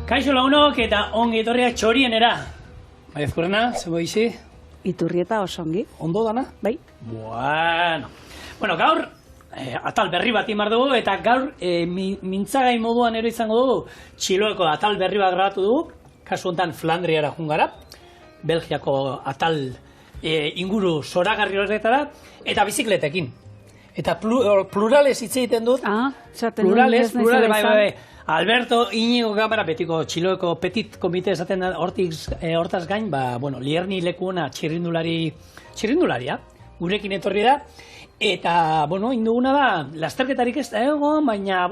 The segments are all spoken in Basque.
Kaixo lagunok eta ongi etorriak txorienera. Bai, ezkurrena, zebo izi? Iturrieta osongi. Ondo dana? Bai. Bueno, gaur atal berri bat imar dugu eta gaur mintzagai moduan ero izango dugu Txiloeko atal berri bat grabatu dugu, kasu honetan Flandriara jungara, Belgiako atal inguru zoragarri horretara, eta bizikletekin. Eta plurales hitz egiten dut. Plurales, bai. Alberto Iñigo Gamara, betiko Txiloeko petit komite esaten da, hortaz gain, Lierni lekuona txirrindularia, gurekin etorri da, eta, induguna da, lasterketarik ez da egon, baina,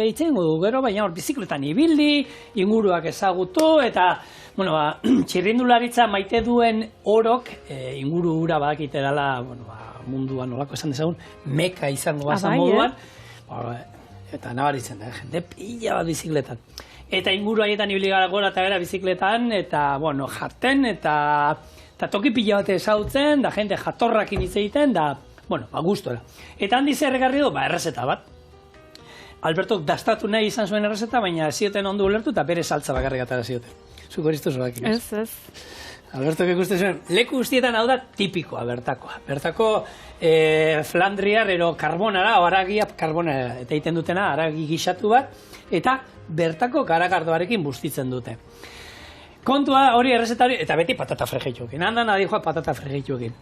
itzen du gero, baina hor bizikletan ibili, inguruak ezagutu, eta, txirrindularitza maite duen orok, inguru hura badakite dela, munduan nolako esan dezagun, meka izango bazan moduan, eta nabaritzen da, jende pila bat bizikletan. Eta inguru haietan ibili gara gora eta gara bizikletan, eta, jarten, eta toki pila bat ezautzen, da jende jatorrakin hitz egiten, da, gustora. Eta handi zer ekarri du, errezeta bat. Albertok dastatu nahi izan zuen errezeta, baina zioten ondo ulertu, eta bere saltza bakarrik atara zioten. Zuko horistu zoakin. Ez. Albertok ikusten zuen, leku guztietan hau da tipikoa, bertakoa. Bertako Flandriar ero karbonara, haragia karbonara, eta egiten dutena, haragi gixatu bat, eta bertako garagardoarekin bustitzen dute. Kontua hori errezeta hori, eta beti patata fregeituekin, handan adioa patata fregeituekin.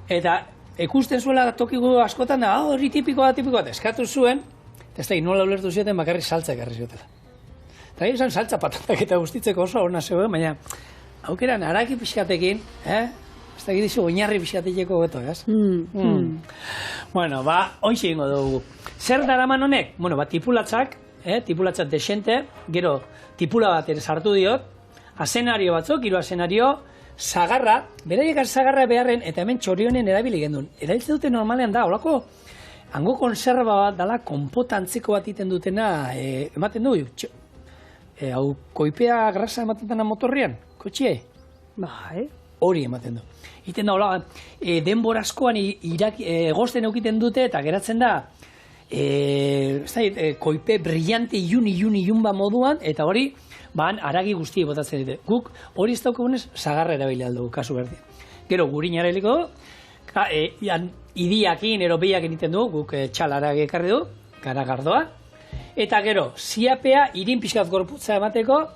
Eta ikusten zuela tokigu askotan da, hori tipikoa, eskatu zuen, eta ez da, nola ulertu zioten bakarrik saltza ekarri ziotela. Eta izan saltza patatak eta bustitzeko oso hona zegoen, baina aukeran haragi pixkatekin, ez da gidizu oinarri pixkatekeko beto, ez? Ointxe ingo dugu. Zer daraman honek? Tipulatzak, tipulatzak desente, gero tipula bat ere sartu diot, asenario batzuk, 3 asenario, zagarra, beraiek zagarra beharren, eta hemen txorionen erabili gendun. Erabiltzen dute normalean da, holako, hango konserba bat dala, konpotantziko bat iten dutena, ematen du, hau koipea grasa ematen dena motorrian, kotxie? Bai. Hori ematen du. Iten da, hola, denborazkoan egozten eukiten dute, eta geratzen da, koipe brillante ilun moduan, eta hori, haragi guzti botatzen dute. Guk hori ez daukagunez, zagarra erabili aldugu, kasu berdin. Gero gurina erabiliko du, idiakin, ero behiakin iten du, guk txalaragi ekarri du, garagardoa. Eta gero, ziapea, irin pixkat gorputza emateko,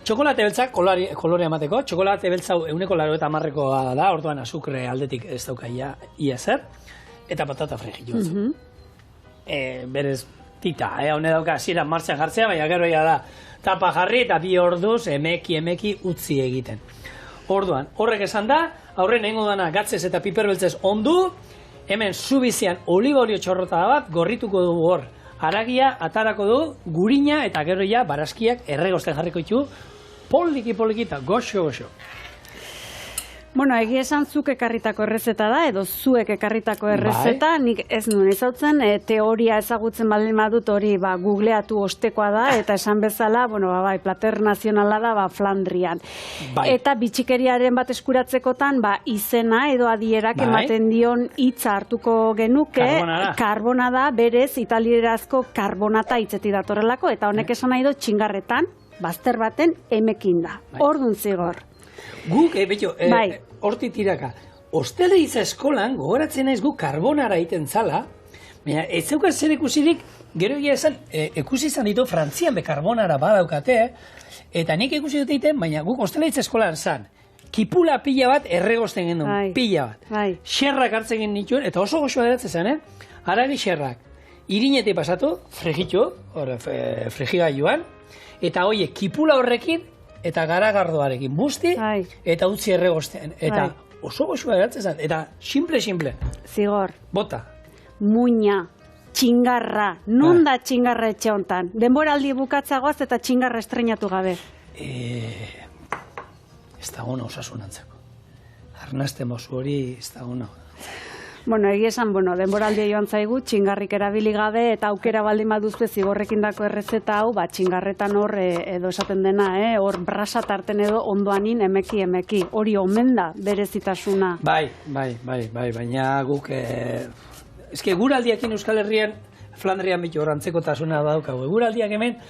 txokolate beltzak kolorea emateko, txokolate beltzau 180 da, orduan azukre aldetik ez dauka ia zer, eta patata fregitu batzu. Berez, tita, hone dauka zira martxan jartzea, baina gero da, tapa jarri eta 2 orduz emeki utzi egiten. Orduan, horrek esan da, aurren egingo dana gatzez eta piper beltzez ondu, hemen zubizian oliba olio txorrota bat, gorrituko dugu hor, haragia atarako du, gurina eta gero barazkiak erregosten jarriko ditu, poliki eta goxo. Egia esan zuk ekarritako errezeta da, edo zuek ekarritako errezeta, nik ez nuen ezautzen, teoria ezagutzen baldin badut hori googleatu ostekoa da, eta esan bezala, plater nazionala da Flandrian. Eta bitxikeriaren bat eskuratzekotan, izena edo adierak ematen dion hitza hartuko genuke, karbonada, berez, italierazko karbonata hitzeti datorrelako, eta honek esan nahi du txingarretan, bazter baten emekin da. Ordun zigor. Guk, hortik tiraka, ostalaritza eskolan, gogoratzen naiz guk karbonara egiten zala, baina ez zeukaz zer ikusirik, gero egia esan, ikusi izan ditu Frantzian be karbonara badaukate, eta nik ikusi dut egiten, baina guk ostalaritza eskolan zan, kipula pila bat erregosten gendun, pila bat. Xerrak hartzen gen nituen, eta oso goxoa deratzen zen, haragi xerrak, irinetik pasatu, frigigailuan, eta hoie, kipula horrekin, eta garagardoarekin busti, eta utzi erregosten. Eta oso goxua eratzen zen, eta simple. Zigor. Bota. Muina, txingarra, non da txingarra etxe hontan? Denboraldi bukatzagoaz eta txingarra estrenatu gabe. Ez da gona osasunantzako. Arnazte mozu hori ez da gona. Egia esan, denboraldia joan zaigu, txingarrik erabili gabe, eta aukera baldin baduzue zigorrekin dako errezeta hau, txingarretan hor, edo esaten dena, hor brasa tarten edo ondoanin emeki, hori omen da berezitasuna. Bai, baina guk, guraldiakin Euskal Herrian, Flandrian bitu horantzeko tasuna daukagu. Guraldiak hemen,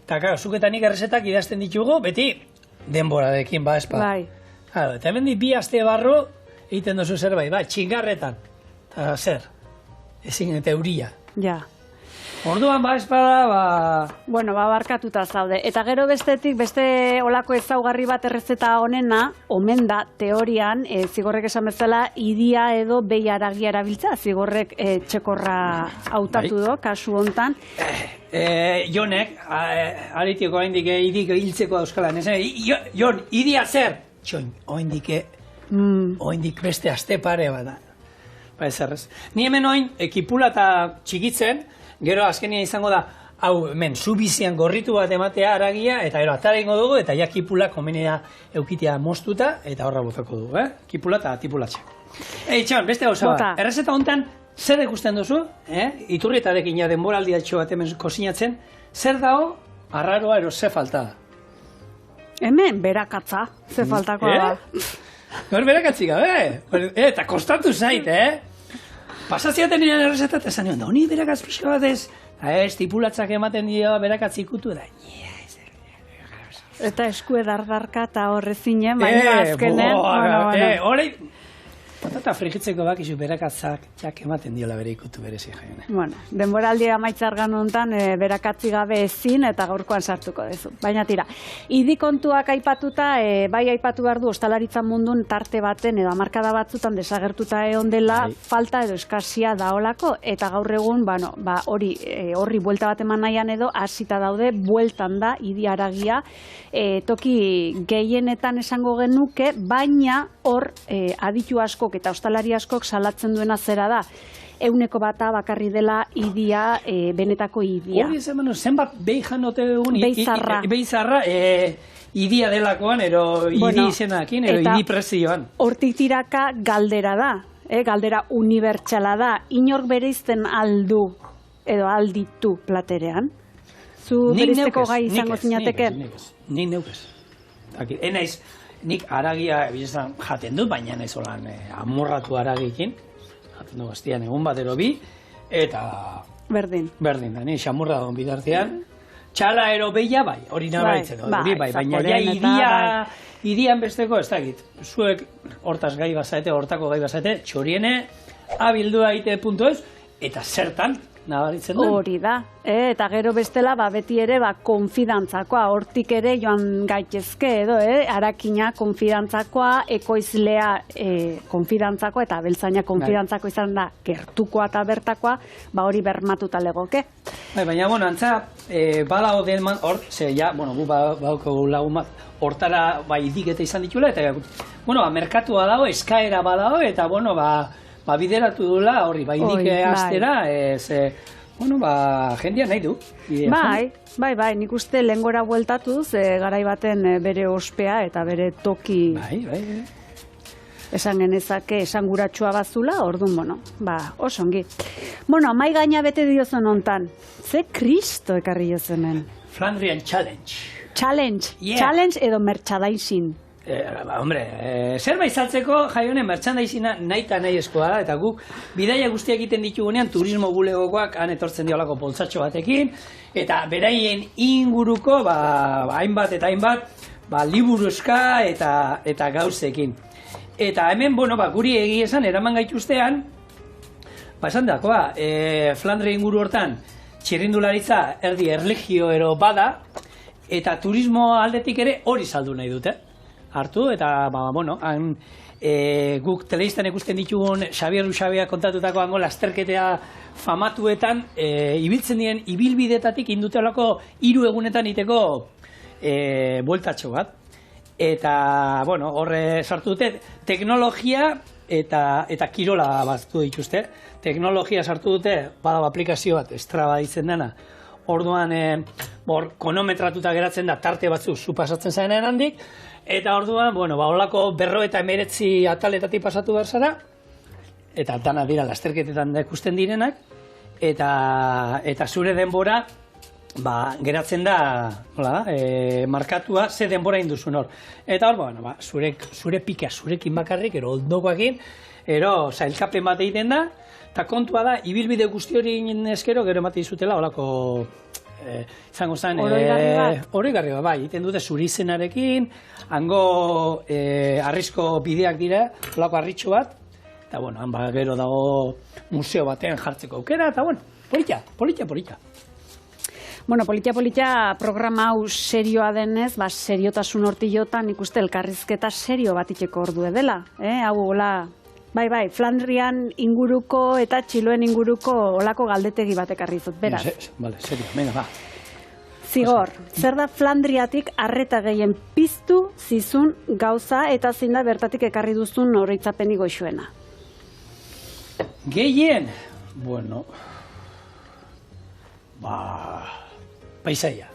Eta, karo, zuk eta nik errezetak idazten ditugu, beti denborarekin, ba, espada. Bai. Claro, eta hemen bi aste barru egiten duzu zerbait, ba, txingarretan. Eta zer, ezin eta euria. Ja. Orduan, ba, espada, ba... Bueno, barkatuta zaude. Eta gero bestetik, beste olako ezaugarri bat errezeta honena, omen da, teorian, zigorrek esan bezala, idia edo behi haragia erabiltza, zigorrek txekorra hautatu do, kasu hontan. Jonek, aritiko haindik idik hiltzeko euskalan, Jon, idia zer? Txoin, oindik beste aste pare bada. Ba, ez errez. Ni hemen oin, ekipula eta txikitzen, gero azkenia izango da, hau, hemen, zubizian gorritu bat ematea haragia, eta gero atara ingo dugu, eta ja kipula komenea eukitea moztuta, eta horra botako dugu, Kipula eta tipulatxe. Txon, beste gauza bat, errezeta hontan, zer ikusten duzu, iturrietarekin ja denboraldi altxo bat hemen kozinatzen, zer dago, arraroa ero ze falta da? Hemen, berakatza, ze faltakoa da. Gaur berakatzik gabe, eta kostatu zait, Pasatziaten nirean errezetat, esan nion, da honi berakatz pixka bat ez, tipulatzak ematen dio berakatzik ikutu da. Eta esku edardarka eta horrezinen, baina azkenen. Horei, patata frigitzeko bakizu berakatzak txak ematen diola bere ikutu berezi jaione. Bueno, denboraldi amaitzargan honetan berakatzi gabe ezin eta gaurkoan sartuko dezu. Baina tira, idi kontuak aipatuta, bai aipatu behar du ostalaritza mundun tarte baten edo hamarkada batzutan desagertuta egon dela, falta edo eskasia daolako, eta gaur egun, horri buelta bat eman nahian edo, hasita daude, bueltan da, idi haragia, toki gehienetan esango genuke, baina hor aditu askok eta ostalari askok salatzen duena zera da. 100% bakarri dela idia, benetako idia. Hori esan zenbat behi janote dugun, behi zarra, idia delakoan, ero idi izenakin, ero idi prezioan. Hortik tiraka galdera da, galdera unibertsala da, inork bereizten aldu, edo alditu platerean. Zu bereizteko gai izango zinateke? Nik neukez. Enaiz, nik haragia bizan jaten dut, baina naiz holan amorratu haragikin. Jaten du gaztian egun batero bi, eta... Berdin. Berdin da, ni xamurra dagoen bidartean. Txala ero behia bai, hori nabaitzen dut, baina ja idian besteko ez dakit. Zuek hortaz gai bazate, hortako gai bazate, txoriene, abildua ite puntu ez, eta zertan nabaritzen dut. Hori da, eta gero bestela beti ere konfidantzakoa, hortik ere joan gaitezke edo, harakina konfidantzakoa, ekoizlea konfidantzakoa eta beltzaina konfidantzako izan da gertukoa eta bertakoa, hori bermatuta legoke. Baina, antza, badago den man, hor, gu badauko lagun bat, hortara idiketa izan ditula, eta, merkatua dago, eskaera badago, eta, bideratu dula horri, idik astera, jendia nahi du. Bai, nik uste lehengora bueltatuz, garai baten bere ospea eta bere toki esan genezake, esan guratsua bazula, orduan, osongi. Amai gaina bete diozun hontan, ze kristo ekarri jozenen? Flandrian Challenge. Challenge edo merchandising. Zerbait saltzeko jaione merchandisina nahi eta nahi eskoa da, eta guk bidaia guztiak egiten ditugunean turismo bulegokoak han etortzen diolako poltsatxo batekin, eta beraien inguruko hainbat eta hainbat liburuzka eta gauzekin. Eta hemen, guri egia esan, eraman gaituztean, esan dakoa, Flandria inguru hortan txirrindularitza erdi erlijio ero bada, eta turismo aldetik ere hori saldu nahi dute. Hartu, eta, guk telebistan ikusten ditugun Xabier Uxabia kontatutako hango lasterketea famatuetan, ibiltzen diren ibilbidetatik indutelako 3 egunetan iteko bueltatxo bat. Eta, horre sartu dute, teknologia eta kirola baztu dituzte. Teknologia sartu dute, badago aplikazio bat, Strava ditzen dena. Orduan, konometratuta geratzen da, tarte batzu zu pasatzen zaenen handik, eta orduan, holako 59 ataletatik pasatu behar zara, eta dana dira lasterketetan da ikusten direnak, eta zure denbora geratzen da markatua ze denbora induzun hor. Eta hor, zure pika, zurekin bakarrik, ero ondokoakin, ero zailkapen bat egiten da, eta kontua da, ibilbide guzti hori eskero, gero ematen dizutela, holako izango zen... Oroigarri bat? Oroigarri bat, bai, iten dute zurizenarekin, hango harrizko bideak dira, olako harritxo bat, eta, bueno, han gero dago museo batean jartzeko aukera, eta, bueno, polita. Bueno, polita programa hau serioa denez, seriotasun hortiotan ikuste elkarrizketa serio bat itxeko ordu dela, hau hola... Bai, Flandrian inguruko eta Txiloen inguruko olako galdetegi batek arrizut, beraz. Vale, serio, venga, va. Zigor, zer da Flandriatik arreta gehien piztu zizun gauza eta zein da bertatik ekarri duzun oroitzapenik goxuena? Gehien, bueno, paisaia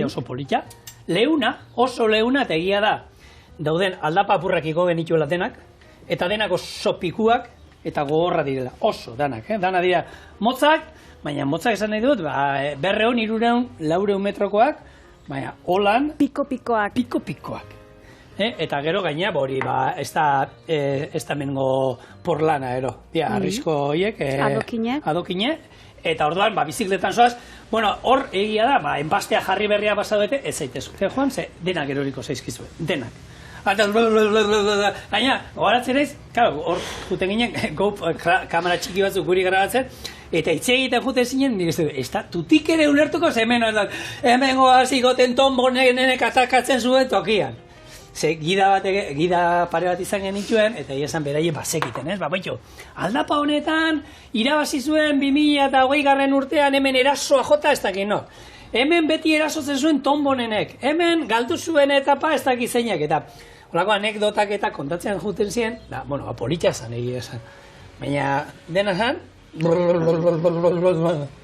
oso polita. Oso leuna eta egia da, dauden aldapapurrakiko genituela denak, eta denak oso pikuak eta gogorra direla, oso danak, dana dira motzak, baina motzak esan nahi dut, 200, 300, 400 metrokoak, baina holan... Piko-pikoak. Eta gero gaina, hori, ez da mengo porlana, arrizko horiek... Adokine. Eta orduan, bizikletan zoaz, bueno, hor egia da, enbastea jarri berria basaduete, ez zaitezu. Joan, denak eroriko zaizkizue, denak. Gaina, gogaratzen ez, hor juten ginen, kamera txiki batzuk guri grabatzen, eta hitz egiten juten zinen, ez da, tutik ere ulertuko, hemen goazikoten tombonenek atakatzen zuen tokian. Ze, gida pare bat izan genituen, eta esan beraien bazekiten, ez? Baitxo, aldapa honetan, irabazi zuen 2008 urtean hemen erasoa jota ez dakit, no? Hemen beti erasotzen zuen tombonenek, hemen galdu zuen etapa ez dakit zeinak, eta holako anekdotak eta kontatzen juten ziren, polita zan egia esan. Baina, dena zan,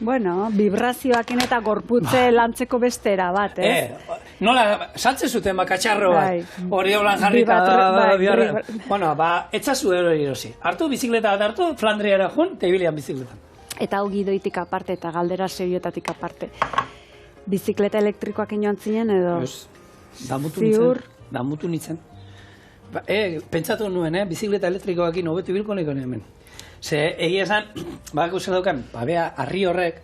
bueno, vibrazioakin eta gorputze lantzeko bestera bat, ez? Nola, saltzen zuten bakatxarro bat, hori holan jarrita, bueno, etzazu erosi. Hartu bizikleta bat hartu, Flandriara joan, eta ibilian bizikletan. Eta hau gidoitik aparte, eta galdera serioetatik aparte. Bizikleta elektrikoak inoan zinen, edo? Damutu nintzen. Pentsatu nuen, bizikleta elektrikoakin hobetu bilko niko hemen. Ze, egia esan, bakako zer daukan, bea, harri horrek,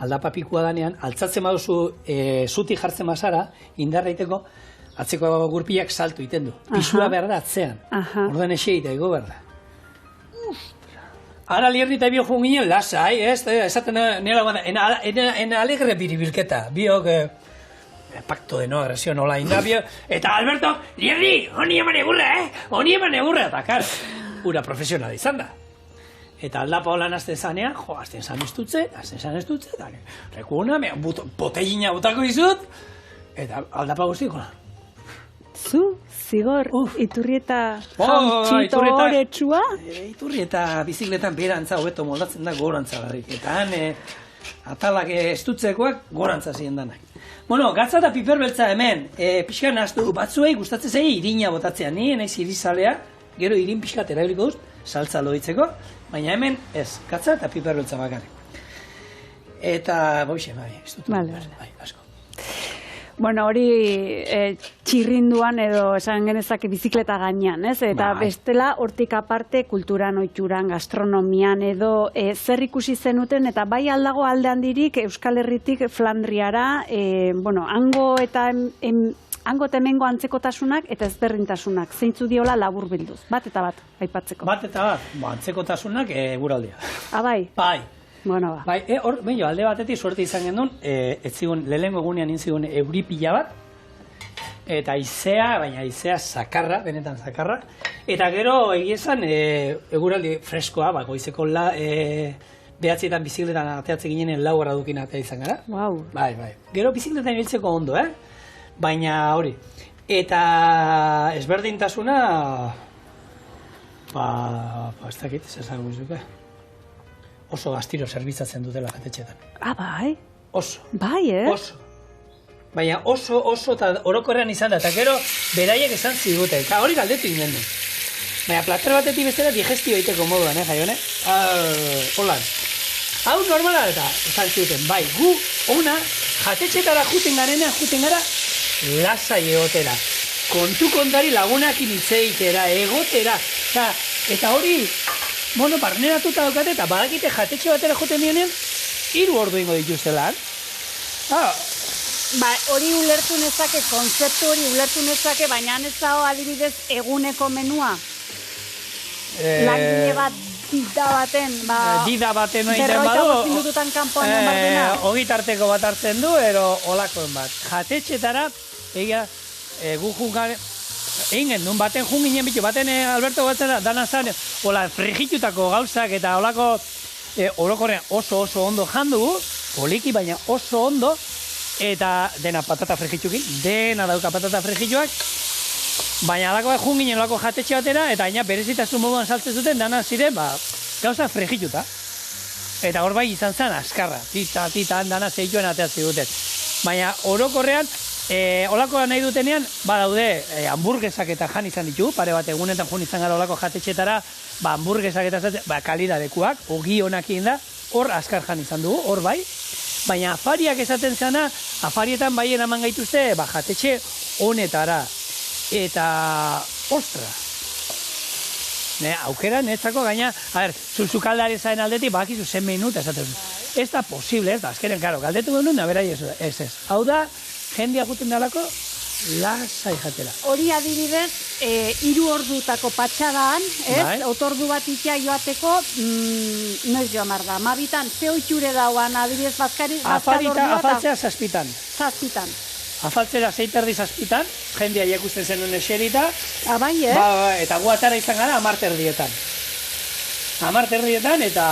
aldapapikua danean, altzatzen baduzu zuti jartzen bazara, indarraiteko, atzeko gurpilak saltu iten du. Pisua behar da atzean. Orduan eseita, ego behar da. Ara lierni eta bio joan ginen, lasai, esaten nela guanda, en alegre biribilketa, biok, pacto de no agresión, hola indabio, eta Alberto, lierni, honi eman egurra, eta kar, ura profesionala izan da. Eta aldapa holan azten zanean, azten zan estutze, eta rekuna, botellina botako izut, eta aldapa guztiko. Zu, Zigor, Iturrieta jantxito horretxua? Iturrieta bizikletan berantza hobeto moldatzen da gorantza garrik. Eta han atalak estutzekoak gorantza ziren danak. Bueno, gatza eta piperbeltza hemen, pixkan naztu batzuei gustatzen zei irina botatzea. Ni naiz irizalea, gero irin pixkat erabiliko duz, saltza loitzeko, baina hemen ez, gatza eta piperbeltza bakarrik. Eta, boixe, estutu. Asko. Bueno, hori txirrinduan edo esan genezake bizikleta gainean, ez? Eta bestela, hortik aparte, kulturan, oituran, gastronomian edo zer ikusi zenuten, eta bai aldago alde handirik Euskal Herritik Flandriara, hango eta hemengo antzekotasunak eta ezberdintasunak. Zeintzu diola labur bilduz, bat eta bat, aipatzeko. Bat eta bat, antzekotasunak guraldia. Bai? Bai. Bueno, ba. Bai, hor, alde batetik suerte izan gendun, ez zigun, lehenengo egunean intzigun euripila bat, eta baina haizea zakarra, benetan zakarra, eta gero egiezan eguraldi freskoa, goizeko behatzietan bizikletan ateatzen ginen 4 gradukin atea izan gara. Wow. Bai. Gero bizikletan ibiltzeko ondo, baina hori. Eta ezberdintasuna, ez dakit, ez ezagun izuke. Oso gaztiro zerbitzatzen dutela jatetxetan. Bai? Oso. Bai, Oso. Baina oso, eta orokorrean izan da, eta gero beraiek esan zigute, eta hori galdetu ingen du. Baina plater batetik bestera digestio egiteko moduan, jaione? Holan. Hau normala eta esan zuten, bai, gu ona jatetxetara juten gara lasai egotera. Kontu kontari lagunakin itzeitera, egotera, eta hori, barneratuta daukate eta badakite jatetxe batera joten dionean, 3 ordu ingo dituztelan. Ba, hori ulertu nezake, kontzeptu hori ulertu nezake, baina ez dago adibidez eguneko menua. Langile bat dida baten egiten badu, minututan kanpoan bardena. Ogitarteko bat hartzen du, ero olakoen bat. Jatetxetara, gu jungaren, egin gendun, baten junginen bitu, baten Alberto batzera, dana zan, hola, frigitutako gauzak eta olako orokorrean oso ondo jandu, poliki, baina oso ondo, eta dena patata frigitukin, dena dauka patata frigituak, baina alako junginen olako jatetxe batera, eta aina berezitasun moduan saltzen zuten, dana ziren, gauza frigituta. Eta hor bai izan zen askarra, tita, dana zeituen ateazi duten. Baina orokorrean, olakoa nahi dutenean, badaude hamburguesak eta jan izan ditu, pare bat egunetan jun izan gara olako jatetxetara, hamburguesak eta kalidadekuak, ogi honakin da, hor askar jan izan dugu, hor bai. Baina afariak esaten zena, afarietan bai eraman gaituzte, jatetxe honetara. Eta, ostra, aukera netzako gaina, zuzukaldari zaren aldetik, bakizu zen minuta esaten du. Ez da posible, ez da, azkenen, karo, galdetu genuen, naberai ez. Hau da, jendia guten dalako, lasai jatera. Hori adibidez, 3 ordutako patxadan, ez? Otordu bat ikia joateko, noiz joan mar da, mabitan, ze oitxure dauan, adibidez, afaltzea zazpitan. Zazpitan. Afaltzera 6:30 zazpitan, jendia ikusten zenuen eserita. Bai, eta gu atara izan gara 10:30. 10:30 eta...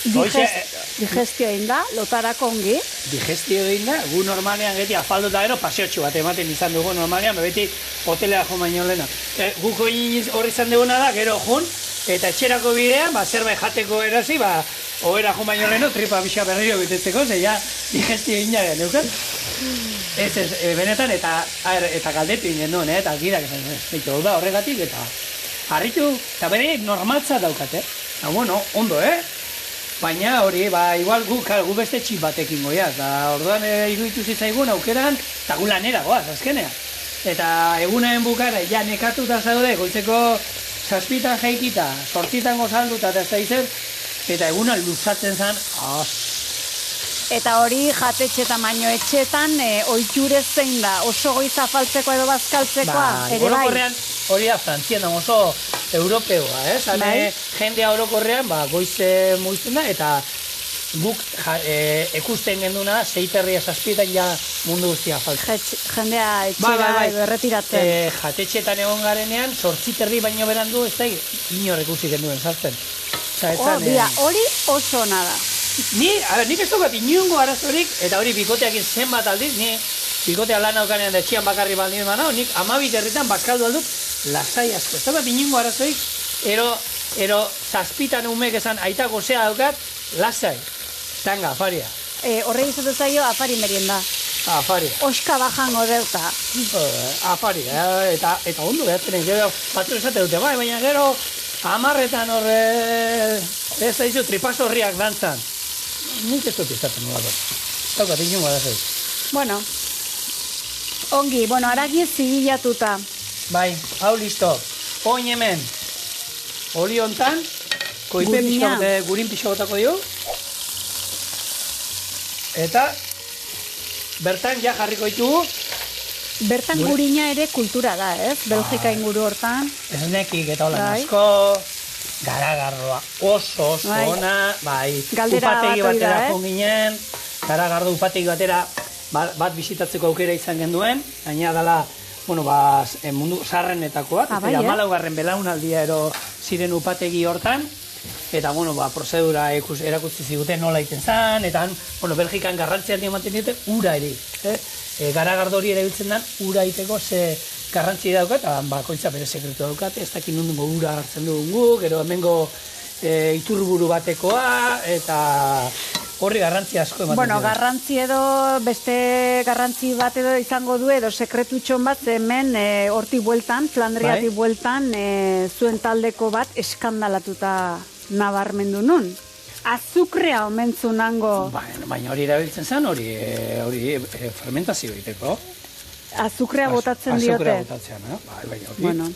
Digestio egin da, lotarako ongi. Digestio egin da, gu normalean geti afaldu eta gero paseotxu bat ematen izan dugu normalean, beti hotelera jo baino lehena. Guko hori izan duguna da, gero jun, eta etxerako bidean, zerbait jateko erazi, ohera jo baino leheno, tripa bixa berriro bitetzeko, ja digestio egin jaren, neuken? Ez, benetan, eta galdetu ingen duen, eta gidak esan, hau da horregatik, eta harritu, eta bere normaltza daukat, bueno, ondo, baina hori, igual gu beste txip batekin goiaz, da orduan iruditu zitzaigun aukeran, eta gu lanera goaz, azkenean. Eta egunen bukara, ja nekatuta zaude, goitzeko 7 jaikita, 8 gozalduta, eta ez da izen, eta egunan luzatzen zen, Eta hori jatetxe tamaino etxetan, oitxurez zein da, oso goiz afaltzeko edo bazkaltzekoa, ere bai. Orokorrean, hori da, Frantzian da oso europeoa, jendea orokorrean, goize muizten da, eta guk ekusten genduna, 6:30 zazpietan ja mundu guztia afaltzen. Jendea etxera berretiratzen. Jatetxetan egon garenean, 8:30 baino berandu, ez da, inor ekusi genduen sartzen. Hori oso nada. Nik ez dukat inungo arazorik, eta hori bikoteak zenbat aldiz, bikotea lan haukanean da etxian bakarri baldin manau, nik 12 herritan bazkaldu aldut, lasai asko. Ez dukat inungo arazorik, ero zazpitan umek esan aita gozea daukat, lasai. Tanga, afaria. Horre izatu zaio, afari merienda. Afaria. Oska bajango deuta. Afaria, eta ondo behatzen, gero batzu esate dute, baina gero 10etan horre, ez da izu, tripazo horriak dantzan. Nik ez dut izaten nolako. Daukat, inungo arazoik. Bueno, ongi, aragi zigilatuta. Bai, hau listo. Oin hemen, oli hontan, koipe gurin pixo botako dio. Eta, bertan ja jarriko ditugu. Bertan gurina ere kultura da, ez? Belgika inguru hortan. Ez nekik eta hola asko, garagarroa oso ona, upategi batera jonginen, garagardo upategi batera bat bisitatzeko aukera izan genduen, gaina dela, mundu sarrenetakoa, 14. belaunaldia ero ziren upategi hortan, eta, prozedura erakutsi ziguten nola iten zan, eta, Belgikan garrantzia ematen dute, ura ere, garagardo hori erabiltzen den, ura iteko ze garrantzi daukat, eta bakoitza bere sekretu daukat, ez dakit nundungo ura hartzen dugun guk, gero hemengo iturburu batekoa, eta horri garrantzi asko ematen dira. Garrantzi edo, beste garrantzi bat edo izango du, edo sekretutxon bat, hemen horti bueltan, Flandriatik bueltan, zuen taldeko bat eskandalatuta nabarmendu nun. Azukrea omentzu nango. Baina hori erabiltzen zen, hori fermentazio egiteko. Azukrea botatzen diote. Azukrea botatzen, baina hori.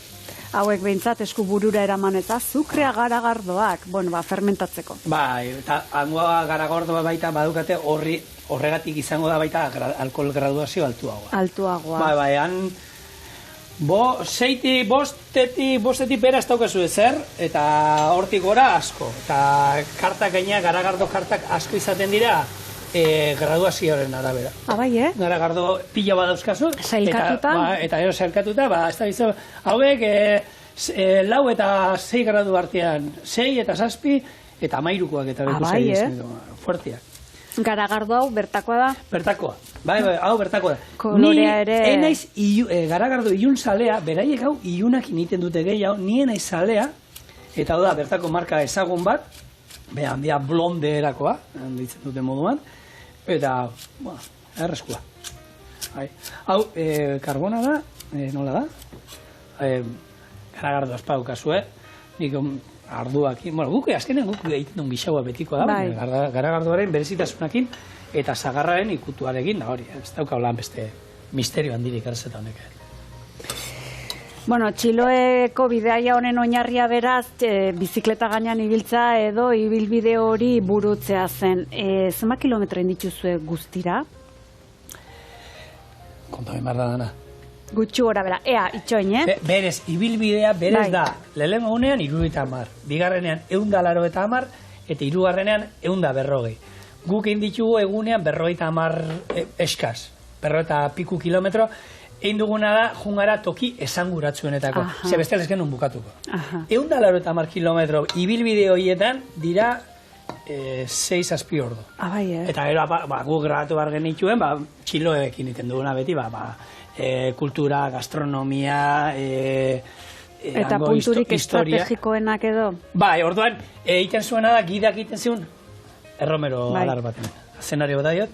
hauek behintzat esku burura eraman eta azukrea garagardoak, fermentatzeko. Bai, eta hangoa garagordoa baita badukate horregatik izango da baita alkohol graduazio altuagoa. Altuagoa. Bai, han bostetik bera ez daukazu ezer, eta hortik gora asko. Eta kartak gaina, garagardo kartak asko izaten dira, graduazioaren arabera. Bai, Garagardo pila badauzkazu. Sailkatuta. Eta gero sailkatuta, ez da bizo, hauek 4 eta 6 gradu artean, 6 eta 7 eta 13koak eta beku fuertiak. Garagardo hau bertakoa da? Bertakoa. Bai, hau bertakoa da. Kolorea ere... Ni enaiz garagardo ilun zalea, beraiek hau ilunak initen dute gehiago, ni enaiz zalea, eta hau da, bertako marka ezagun bat, handia blonde erakoa, ditzen dute moduan, eta, erreskua. Hau, karbona da, nola da? Garagardo azpaukazue, nik arduakin, guk azkenen guk egiten duen gixaua betiko da, garagardoaren berezitasunakin eta zagarraren ikutuarekin da hori, ez dauka holan beste misterio handirik erzeta honek. Txiloeko bideaia honen oinarria beraz, bizikleta gainean ibiltza edo ibilbide hori burutzea zen. Zenbat kilometroen dituzue guztira? Kontame marra dana. Gutxu gora bera, itxoin, Berez, ibilbidea berez da, lehenengo unean 70, bigarrenean 180 eta hirugarrenean 140. Guk egin ditugu egunean 50 eskaz, 50 piku kilometro, egin duguna da jungara toki esanguratsuenetako, ze beste lezken bukatuko. 180 kilometro ibilbide horietan dira 6 azpi ordu. Eta gero guk grabatu behar genituen, txiloekin iten duguna beti, kultura, gastronomia, eta punturik estrategikoenak edo? Bai, orduan, egiten zuena da, gidak egiten zuen, erromero adar baten, zenario bat diot,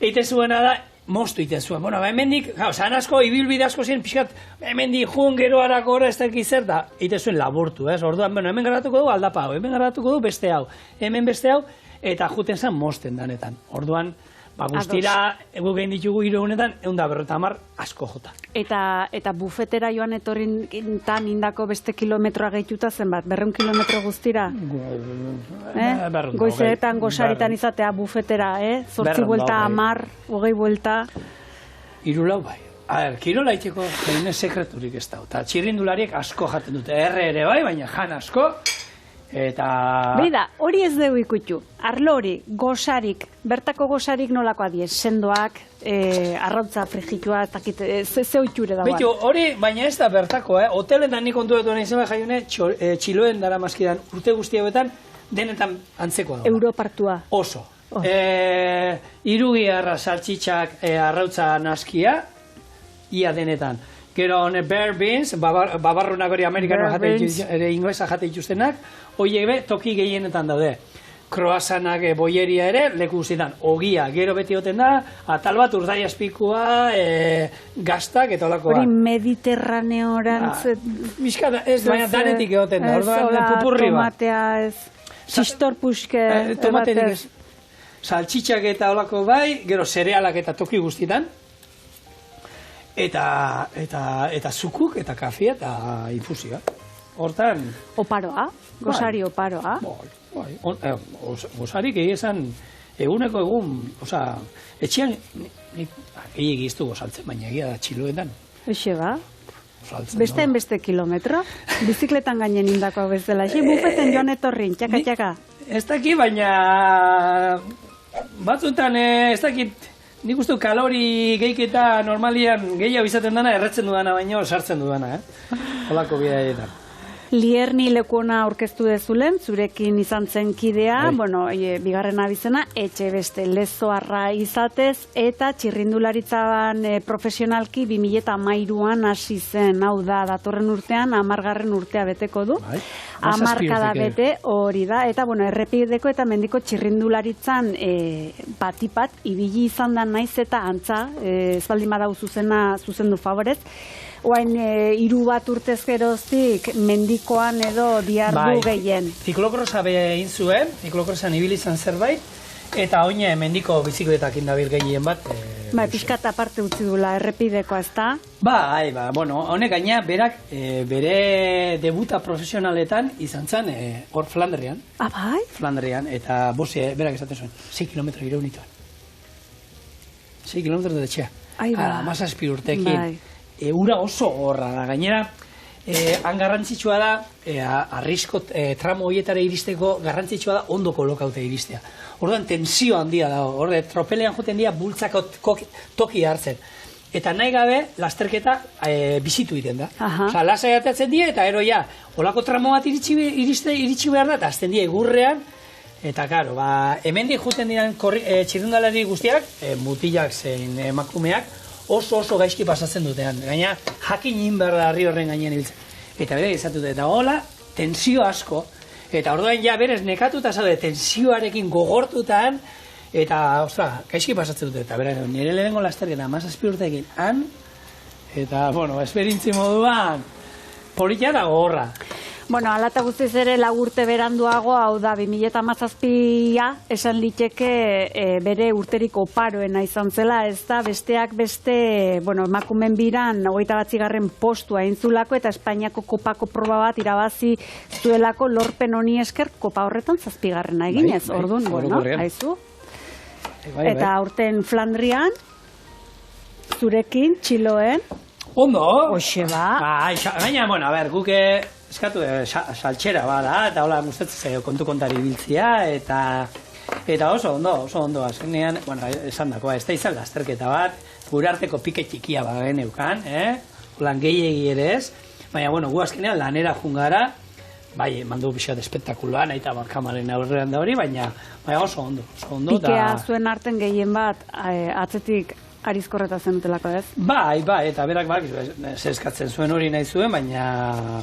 egiten zuena da, moztu egiten zuen. Hemendik, zan asko, ibilbide asko ziren, pixkat, hemendik jun gero harako ez dakit zer, da, egiten zuen laburtu, orduan, hemen garatuko du aldapa hau, hemen garatuko du beste hau, hemen beste hau, eta juten zen mozten danetan. Orduan, guztira, guk egin ditugu 3 egunetan, 150 asko jota. Eta bufetera joan etorrintan indako beste kilometroa gehituta zenbat? 200 kilometro guztira? Goizetan, gosaritan izatea bufetera, 8 buelta, 10, 20 buelta? 3 bai. Kirola iteko gaine sekreturik ez da. Eta txirrindulariek asko jaten dute. Ere bai, baina jan asko. Eta... Beida, hori ez dugu ikutu. Arlo hori, gosarik, bertako gosarik nolakoa diez, sendoak, arrautza frigitua, ze oiture dagoan. Bitu, hori, baina ez da bertako, hoteletan nik ontu dut izan jaiune, txiloen dara maskidan urte guzti hauetan, denetan antzekoa dago. Europartua. Oso. Irugiarra saltxitxak arrautza naskia, ia denetan. Gero bear beans, babarrunak hori amerikano inglesa jate dituztenak, horiek toki gehienetan daude. Kroasanak boieria ere, leku guztietan, ogia, gero beti goten da, atal bat urdai azpikua, gaztak eta olakoa. Hori mediterraneoran... Bizkata, ez, baina danetik egoten da, orduan pupurri bat. Tomatea, ez, txistor puxke... Tomaterik ez, saltxitxak eta olako bai, gero zerealak eta toki guztietan, eta zukuk, eta kafia, eta infusioa. Hortan... Oparoa? Gosari oparoa? Bai, gosarik egizan eguneko egun, etxean, gehiagik iztu gozaltzen, baina egia da txiloetan. Eixe ba? Besteen beste kilometro? Bizikletan gainen indako bezala. Bufeten joan etorrin, txaka. Ez dakit, baina batzutan ez dakit, nik uste kalori gehiketa normalian gehiago izaten dana, erretzen dudana baino, sartzen dudana, holako bidaietan. Lierni lekuona aurkeztu dezulen, zurekin izan zen kidea, bigarren abizena, etxe beste lezoarra izatez, eta txirrindularitzan profesionalki 2013an hasi zen, hau da, datorren urtean, 10. urtea beteko du. 10 bete hori da, eta errepideko eta mendiko txirrindularitzan batipat, ibili izan da naiz eta antza, ez baldin badau zuzendu favorez, oain 3 bat urtez geroztik mendikoan edo diardu gehien. Ziklokrosa egin zuen, ziklokrosan ibili izan zerbait, Eta oine mendiko bizikletakin dabil gehien bat. Bai, pixkat aparte utzi dula errepidekoa, ez da? Bueno, honek gaina berak bere debuta profesionaletan izan zen hor Flandrian. Bai? Flandrian, eta berak esaten zuen, 6 kilometro iraun nituen. 6 kilometro de txea. Amazazpi urtekin. Ura oso horra da, gainera, han garrantzitsua da, arrisko tramo horietara iristeko garrantzitsua da ondo kolokaute iristea. Orduan tensio handia da, tropelean joten dira bultzako toki hartzen. Eta nahi gabe, lasterketa bizitu iten da. Osa, lasai atatzen dira, eta ero ja, olako tramo bat iritsi behar da, eta azten dira egurrean, eta karo, hemendik joten diren txirrindalari guztiak, mutilak zein emakumeak, oso gaizki pasatzen dutean. Gaina, jakin inbar da harri horren gainean ibiltzen. Eta bere izatu dut, eta hola, tensio asko, eta orduan ja berez nekatuta zaude tensioarekin gogortutan, eta, gaizki pasatzen dute, eta bere nire lehenengo lasterketa, 17 urteekin, han, eta, esperintzi moduan, politia da gogorra. Bueno, alata guztiz ere urte beranduago, hau da, 2017a, esan liteke bere urteriko oparoena izan zela, ez da, besteak beste, emakumen biran, 29. postua intzulako, eta Espainiako kopako proba bat irabazi zuelako lorpen honi esker, kopa horretan 7. eginez, orduan, haizu. Eta aurten Flandrian, zurekin, Txiloen. Ondo! Hoxe ba. Baina, guk eskatu saltxera bada, eta hola gustatzen kontu kontari biltzia, eta oso ondo, azkenean, esan dakoa, ez da izan lasterketa bat, gure arteko pike txikia geneukan, holan gehiegi ere ez, baina, gu azkenean lanera jungara, bai, mandu pixat espektakuloan, eta kamaren aurrean da hori, baina oso ondo. Pikea zuen arten gehien bat, atzetik arizkorreta zenutelako ez? Bai, eta berak zeskatzen zuen hori nahi zuen, baina...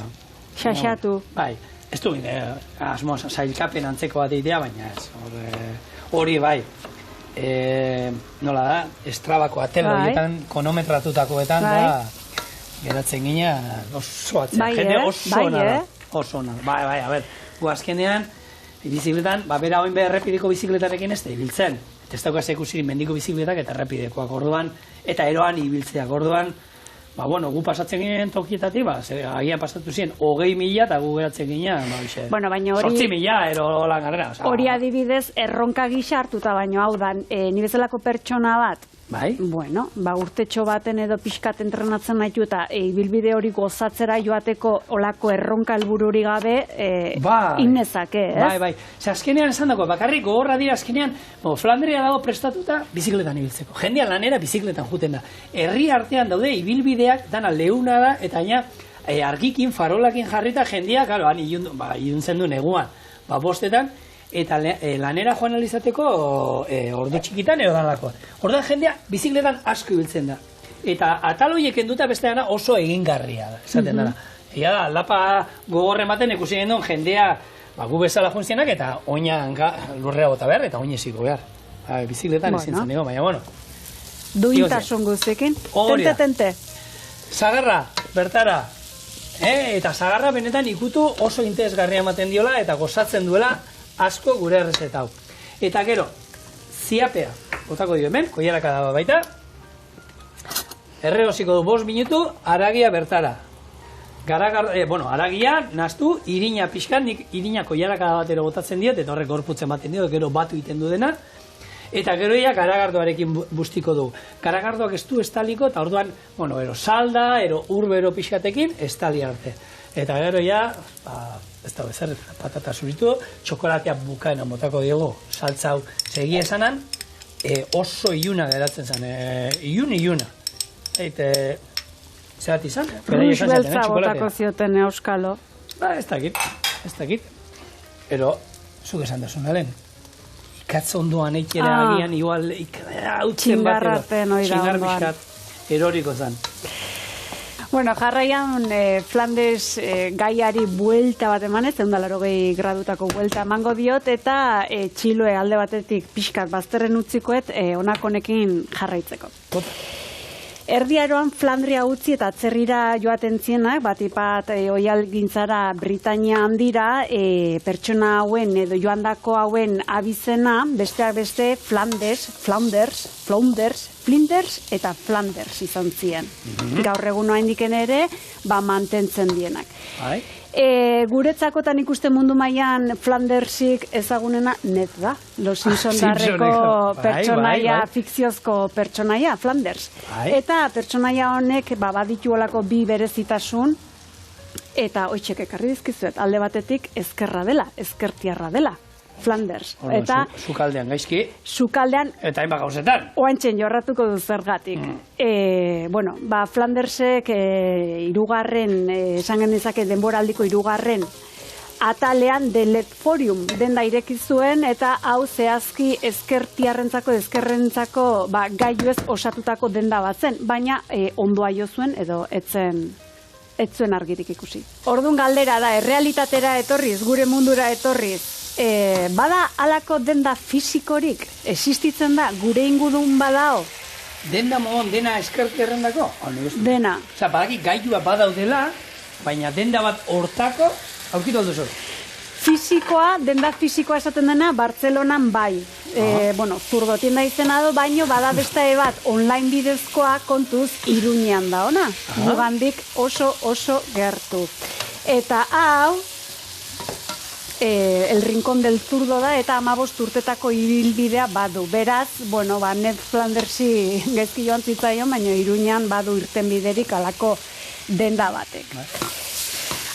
Xaxatu. Bai, ez du, asmo zailkapen antzeko bat idea, baina ez. Hori bai, nola da, estrabako atelo horietan, konometratutakoetan da, geratzen gina oso atzen. Jende oso nara. Oso nara. Bai, a ber, gu azkenean, bizikletan, bera oin behar errepideko bizikletarekin ez da ibiltzen. Ez daukaz ikusirin mendiko bizikletak eta errepidekoak orduan, eta eroan ibiltzeak orduan, gu pasatzen ginen tokietatik, agian pasatu ziren 20.000 eta gu geratzen ginen, 8.000 ero lan garrera. Hori adibidez, erronka gisa hartuta baino, hau da, ni bezalako pertsona bat, bai? Urtetxo baten edo pixkat entrenatzen nahitu eta ibilbide hori gozatzera joateko olako erronka helbururi gabe innezake, ez? Bai. Azkenean esan dago, bakarrik gogorra dira azkenean, Flandria dago prestatuta bizikletan ibiltzeko. Jendean lanera bizikletan juten da. Herri artean daude ibilbideak dana leuna da, eta argikin, farolakin jarrita jendia, han iluntzen du neguan, bostetan, eta lanera joan alizateko ordu txikitan edo danlakoan. Orduan jendea bizikletan asko ibiltzen da. Eta atal horiek enduta beste dana oso egingarria da, esaten dara. Ega da, aldapa gogorren baten ikusi gendun jendea gu bezala funtzionak eta oinan lurrea bota behar eta oineziko behar. Bizikletan ezin zen, baina, duintasun guztekin. Tente. Sagarra, bertara. Eta sagarra benetan ikutu oso interesgarria ematen diola eta gozatzen duela asko gure errezeta hau. Eta gero, ziapea, botako dio hemen, koiaraka da baita, erregoziko du 5 minutu, haragia bertara. Haragia, naztu, irina pixkan, nik irina koiaraka da batero botatzen diot, eta horrek gorputzen baten diot, gero batu iten du dena, eta gero ia garagardoarekin bustiko du. Garagardoak ez du estaliko, eta orduan, ero salda, ero urbero pixkatekin, estali arte. Eta gero ja, ez da bezer, patata zuritu, txokolatea bukaena motako diego, saltza hau. Segi esanan, oso iluna geratzen zen, iluna. Zerat izan? Ruz beltza botako zioten euskalo. Ez dakit. Ero, zuk esan dasun, alen? Ikatz ondoan eitxera agian, igual, txingarraten oida ondoan. Eroriko zen. Bueno, jarraian Flandes gaiari buelta bat emanez, 180 gradutako buelta emango diot, eta Txiloe alde batetik pixkat bazterren utzikoet, honak honekin jarraitzeko. Erdiaroan Flandria utzi eta atzerrira joaten zienak, batipat oihalgintzara Britania handira, pertsona hauen edo joandako hauen abizena, besteak beste Flinders eta Flanders izan ziren. Gaur egun oraindiken ere, mantentzen dienak. Guretzakotan ikusten mundu mailan Flandersik ezagunena Ned da. Los Simpsondarreko pertsonaia, fikziozko pertsonaia, Flanders. Eta pertsonaia honek baditu olako bi berezitasun, eta hoitxek ekarri dizkizuet, alde batetik ezkerra dela, ezkertiarra dela. Flanders. Eta sukaldean gaizki. Sukaldean. Eta hainbat gauzetan. Oantxen jorratuko du zergatik. Flandersek hirugarren, esan genezake denboraldiko hirugarren atalean The Ledforium denda ireki zuen, eta hau zehazki ezkertiarrentzako, ezkerrentzako gailuez osatutako denda bat zen, baina ondoa jo zuen edo ez zuen argirik ikusi. Orduan galdera da, errealitatera etorriz, gure mundura etorriz, bada alako denda fisikorik existitzen da, gure ingudun badao? Denda modon, dena eskertiarrendako? Dena. Osa, badaki gailua badaudela, baina denda bat hortako, aurkitu alduzu? Fisikoa, denda fisikoa esaten dena, Bartzelonan bai. Zurdotienda izena do, baino bada beste bat online bidezkoa kontuz Iruñean da ona. Mugandik oso gertu. Eta hau, El Rincón del Zurdo da, eta 15 urtetako ibilbidea badu. Beraz, Ned Flandersi gaizki joan zitzaion, baina Iruñean badu irten biderik alako denda batek.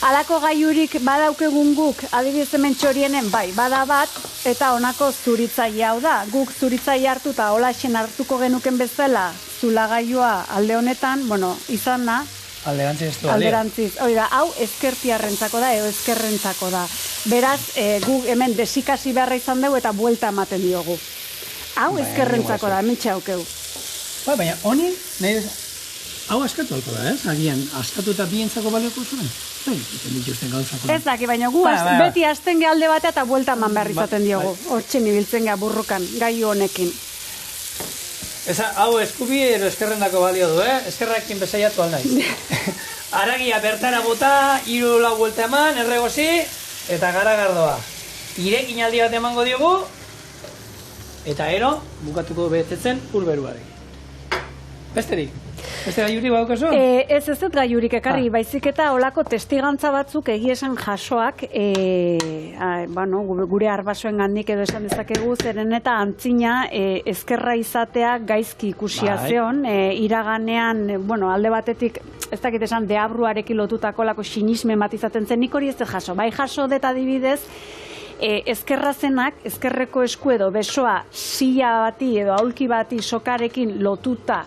Alako gaiurik badaukegun guk, adibidez hemen Txorienen, bai, bada bat, eta honako zuritzaile hau da. Guk zuritzaile hartu eta holaxen hartuko genuken bezala, zulagailua alde honetan, izan da, alderantziz. Hori da, hau ezkertiarrentzako da, edo ezkerrentzako da. Beraz, guk hemen desikasi beharra izan dugu eta buelta ematen diogu. Hau ezkerrentzako da, hemen txaukeu. Baina, honi, hau askatu alko da, ez? Agian, askatu eta bientzako balioko zuen? Ez daki, baina gu beti azten ge alde batea eta buelta eman behar izaten diogu. Hortxe ibiltzen gea burrukan, gaiu honekin. Hau eskubi ero eskerrendako balio du, eskerrakin bezaiatu aldaiz. Aragia bertara bota, 3 buelta eman, erregozi, eta garagardoa. Irekin aldi bat emango diogu, eta ero, bukatuko betetzen urberuarekin. Besterik? Beste gaiurik badaukazu? Ez gaiurik ekarri, baizik eta olako testigantza batzuk egiesan jasoak, gure arbasoen gandik edo esan dezakegu, zeren eta antzina ezkerra izatea gaizki ikusia zeon, iraganean, alde batetik, ez dakit esan, deabruarekin lotutako lako sinismen bat izaten zen, nik hori ez jaso. Bai jaso deta adibidez, ezkerra zenak, ezkerreko esku edo besoa sila bati edo aulki bati sokarekin lotuta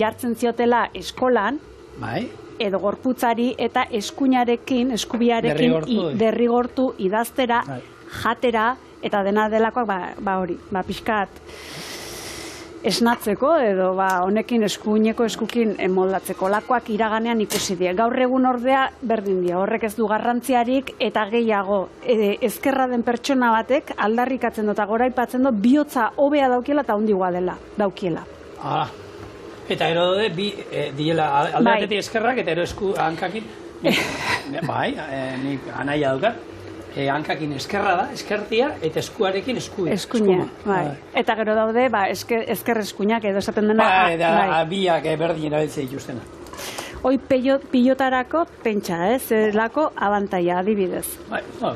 jartzen ziotela eskolan, edo gorputzari, eta eskuinarekin, eskubiarekin derrigortu idaztera, jatera, eta dena delakoak hori, pixkat esnatzeko edo honekin eskuineko eskukin moldatzeko. Lakoak iraganean ikusi die. Gaur egun ordea berdin dia. Horrek ez du garrantziarik, eta gehiago ezkerra den pertsona batek aldarrikatzen dut, goraipatzen dut, bihotza hobea daukiela eta hondigoa dela daukiela. Eta ero dode, diela aldatetik ezkerrak eta ero esku hankakin. Nik anaia daukat. Hankakin eskerra da, eskertia, eta eskuarekin eskuina. Eta gero daude, esker eskuinak edo esaten dena. Biak berdin erabiltzea dituztena. Hoi pilotarako pentsa, zelako abantaia, adibidez.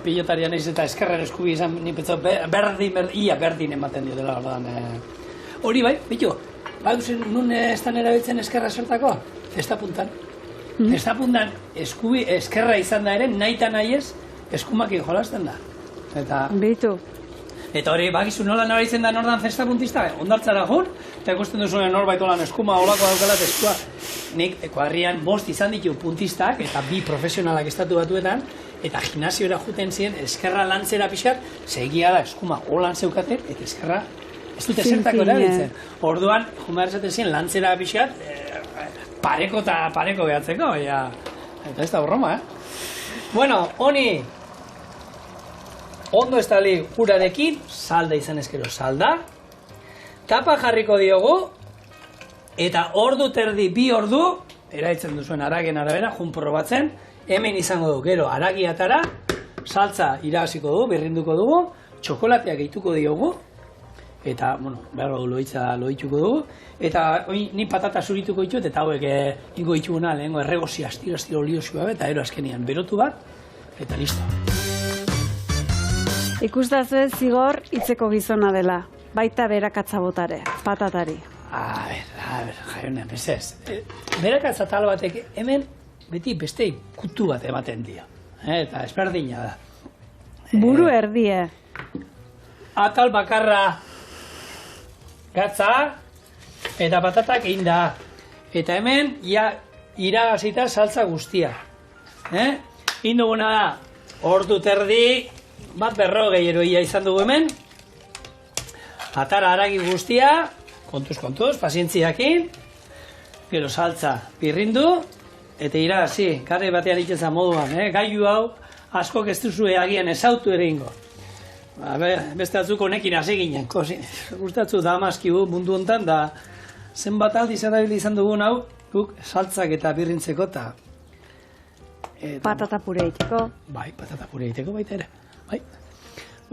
Pilotarian ez eta eskerren eskubi izan, nipetzo, berdin ematen dio dela. Hori bitu, nun ez dan erabiltzen eskerra zertako? Zestapuntan. Zestapuntan eskerra izan da ere, nahi eta nahi ez, eskumakin jolazten da. Bitu. Eta hori, bakizu nola nabaitzen da nordan zestapuntista, ondartzara jun, eta ikusten duzuen norbait olan eskuma olako daukalat eskua. Nik kuadrian 5 izan ditu puntistak, eta 2 profesionalak estatu batuetan, eta gimnasiora juten ziren, eskerra lantzera pixkat, segia da eskuma holan zeukaten, eta eskerra ez dute zertako erabiltzen. Orduan, jumar esaten ziren, lantzera pixkat, pareko eta pareko behatzeko, eta ez da broma, Bueno, honi, ondo estali urarekin, salda izan ezkero salda, tapa jarriko diogu, eta ordu terdi 2 ordu, erabiltzen duzuen haragen arabera, jun probatzen, hemen izango du, gero haragiatara, saltza irabaziko dugu, birrinduko dugu, txokolatea gehituko diogu, eta, bueno, behar dugu loituko dugu, eta ni patata zurituko ditut, eta hauek ingo dituguna, lehenko erregozi astiro olio zua, eta ero azkenian berotu bat, eta listo. Ikustazue zigor hitzeko gizona dela, baita berakatza botare, patatari. A ber, jaionean, bezez. Berakatza tal batek hemen beti beste kutu bat ematen dio. Eta ezberdina da. Buru erdie. Atal bakarra gatza eta patatak egin da. Eta hemen iragazita saltza guztia. Induguna da, ordu terdi, bat 40 eroia izan dugu hemen. Atara haragi guztia, kontuz, pazientziakin. Gero saltza birrindu, eta iragazi, karri batean itxeza moduan, gailu hau, askok ez duzu agian ezautu ere ingo. Beste atzuk honekin hasi ginen, gustatzu damaskigu mundu hontan, da zenbat aldiz erabili izan dugun hau, guk saltzak eta birrintzeko eta... Patata pure egiteko. Bai, patata pure egiteko baita ere. Bai.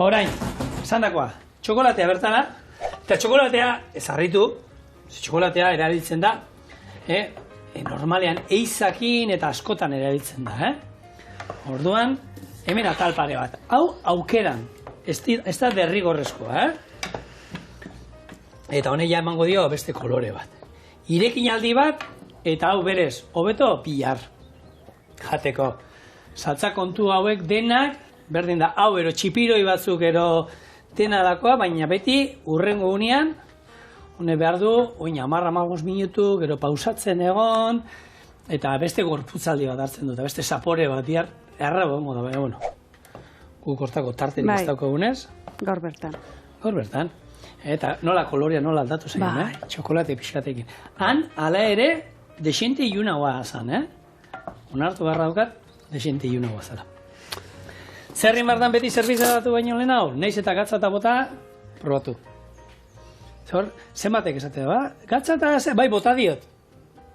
Orain, esan dakoa, txokolatea bertana, eta txokolatea ezarritu, txokolatea erabiltzen da, normalean eizakin eta askotan erabiltzen da, Orduan, hemen atal pare bat. Hau aukeran, ez da derrigorrezkoa, Eta honeia emango dio beste kolore bat. Irekin aldi bat, eta hau berez, hobeto pilar jateko. Saltza kontu hauek denak, berdin da, hau ero txipiroi batzuk ero dena dakoa, baina beti urrengo unean, hone behar du, oin 10-15 minutu, gero pausatzen egon, eta beste gorputzaldi bat hartzen dut, beste zapore bat, erra bongo da, baina, bueno, guk hortako tarten iztauko egunez. Gaur bertan. Gaur bertan. Eta nola kolorea nola aldatu zen, txokolate pixkatekin. Han, ala ere, desente iunagoa zan, Onartu garra daukat, desente iunagoa zara. Zerrin bardan beti zerbitza datu baino lehen hau, neiz eta gatza eta bota, probatu. Zenbatek esatea, gatza eta bai, bota diot.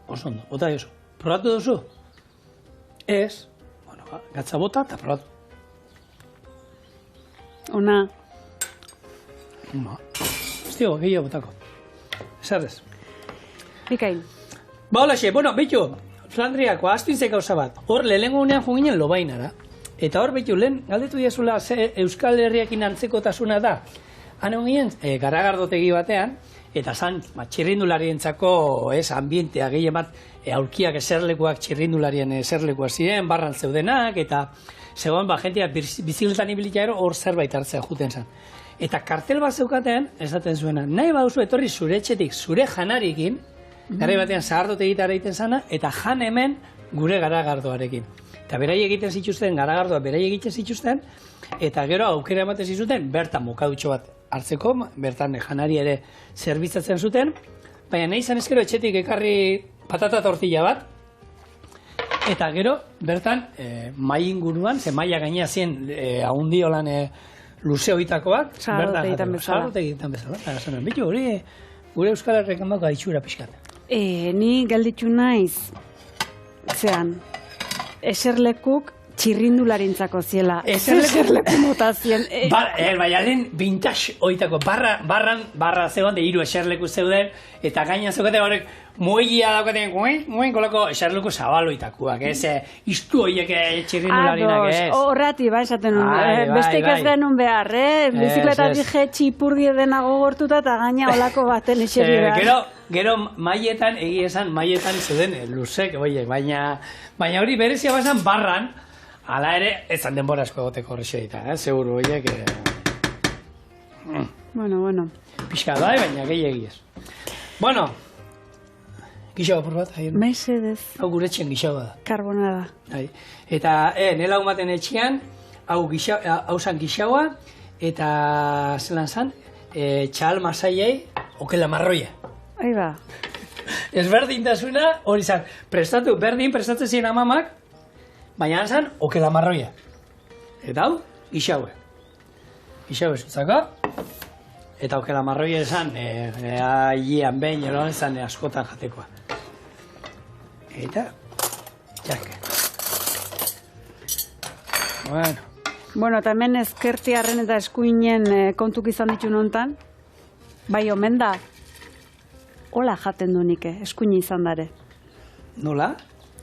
Oso ondo, bota diozu. Probatu duzu? Ez. Bueno, gatza bota eta probatu. Ona. Estio, gehiago botako. Esarrez. Bikain. Holaxe, bueno, behitu, Flandriako astuintzek gauza bat. Hor, lehengo unean junginen Lobainara. Eta hor, behitu, lehen, galdetu diazula Euskal Herriakin antzekotasuna da. Han egin, garagardotegi batean, eta zan, txirrindularientzako ambientea gehien bat, aurkiak eserlekuak txirrindularien eserlekuak ziren, barran zeudenak, eta zegoen, jentia bizikletan ibilitea hor zerbait hartzea juten zen. Eta kartel bat zeukaten, esaten zuena, nahi baduzu etorri zure etxetik, zure janarikin, garai batean zahardotegitara egiten zana, eta jan hemen gure garagardoarekin. Eta berai egiten zituzten, garagardoa berai egiten zituzten, eta gero aukera ematen zituzten, bertan mokadutxo bat hartzeko, bertan janari ere zerbitzatzen zuten, baina nahi izan ezkero etxetik ekarri patata tortilla bat, eta gero bertan mai inguruan, ze maia gaina zien ahundiolan luzeoitakoak, Zahardotegietan bezala. Zahardotegietan bezala. Bitu, hori gure Euskal Herriak handako aditxura pixkat. Ni galditu naiz, zean, eserlekuk txirrindularintzako ziela. Eserleku motazien. Baina lehen vintage oitako, barra zegoen de hiru eserleku zeuden, eta gaina zeukaten horrek muegia daukaten, kolako eserleku zabaloitakoak, iztu horiek txirrindularinak, ez? Horrati, esaten nun, bestek ez genuen behar, bizikleta dije txipurdie dena gogortuta eta gaina olako baten eserri behar. Gero maietan, egia esan, maietan zeuden luzek, baina hori berezia bazan barran, hala ere, ezan denbora asko egoteko horrexeita, seguru horiek. Bueno. Pixka da, baina gehiagiez. Bueno, gixaua por bat, haien. Mesedez. Hau gure etxean gixaua da. Karbonada. Eta, nela humaten etxean, hau zan gixaua, eta zelan zan, txal masaiei, okela marroia. Ahí ba. Ezberdintasuna, hori zan, prestatzen ziren amamak, baina zan, okela marroia. Eta hau, gixaue. Gixaue zutzako, eta okela marroi esan, aiean behin eroan esan askotan jatekoa. Eta, jak. Bueno, eta hemen ezkertiarren eta eskuinen kontuk izan ditu nontan, bai omen da, hola jaten du nik, eskuini izan dare. Nola?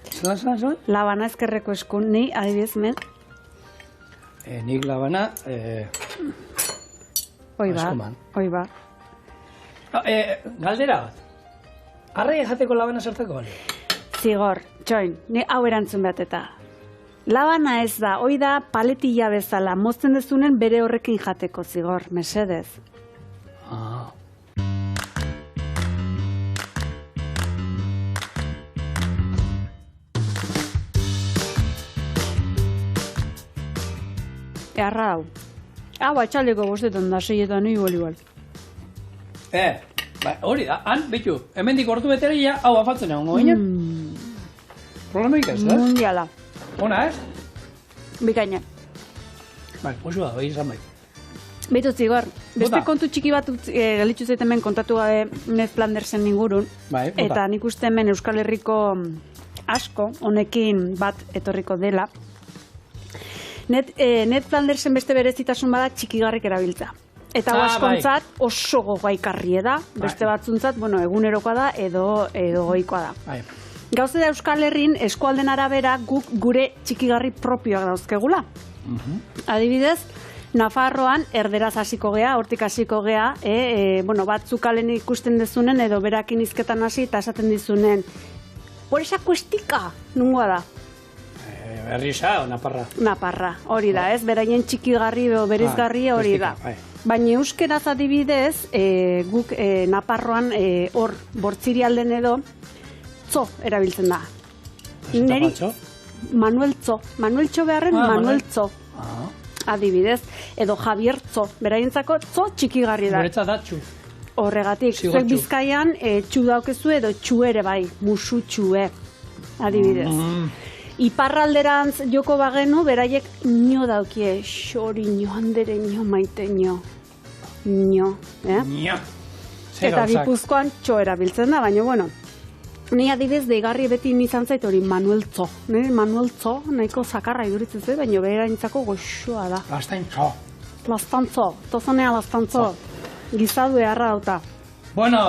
Zelan? Labana ezkerreko eskun, ni adibidez men. Nik labana, Hoi ba. Galdera bat. Arrai jateko labana zertako bale? Zigor, txoin, ni hau erantzun bat eta. Labana ez da, hoi da paletilla bezala, mozten dezunen bere horrekin jateko, zigor, mesedez. Earra hau. Hau, atxaldeko bostetan da, seietan igual. Hori da, han, betu, hemendik ordu beteria, hau afatzen egon ginen. Problemik ez, da? Mundiala. Ona, ez? Bikaina. Bai, oso da, bai izan bai. Beto zigor, beste kontu txiki bat galitzu zait hemen kontatu gabe Ned Flandersen ingurun. Bai, eta nik uste hemen Euskal Herriko asko, honekin bat etorriko dela. Ned Flandersen beste berezitasun bada txikigarrik erabiltza. Eta askontzat oso gogaikarrie da, beste batzuntzat, egunerokoa da edo goikoa da. Gauze da Euskal Herrin eskualden arabera guk gure txikigarri propioak dauzkegula. Adibidez, Nafarroan erderaz hasiko gea, hortik hasiko gea, batzuk alen ikusten dezunen edo berakin izketan hasi eta esaten dizunen. Por esa kuestika, nungoa da? Berrisa o Naparra? Naparra, hori da, ez? Beraien txikigarri edo berizgarri hori da. Baina euskeraz adibidez, guk Naparroan hor bortzirialden edo tzo erabiltzen da. Neri? Manuel Tzo beharren Manuel Tzo. Adibidez, edo Javier Tzo, beraientzako tzo txikigarri da. Beretza da txu. Horregatik, zuek Bizkaian txu daukezu edo txu ere bai, musu txue, adibidez. Iparralderantz joko bagenu, beraiek nio daukie, xori nio, handere nio, maite nio. Nio. Eta Gipuzkoan txo erabiltzen da, baina, ni adibidez deigarri beti izan zait hori Manuel Tzo. Manuel Tzo nahiko zakarra iduritzen zait, baina beraintzako goxoa da. Lastantzo. Lastantzo, tozonea lastantzo. Gizadu eharra dauta. Bueno,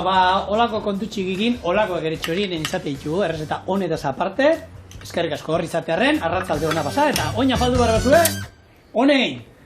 holako kontu txikikin, holako egeretxo horien izate ditugu, errezeta honetaz aparte. Eskerrik asko horri izatearen, arratzalde hona pasa, eta oina faldu behar bazue, honein!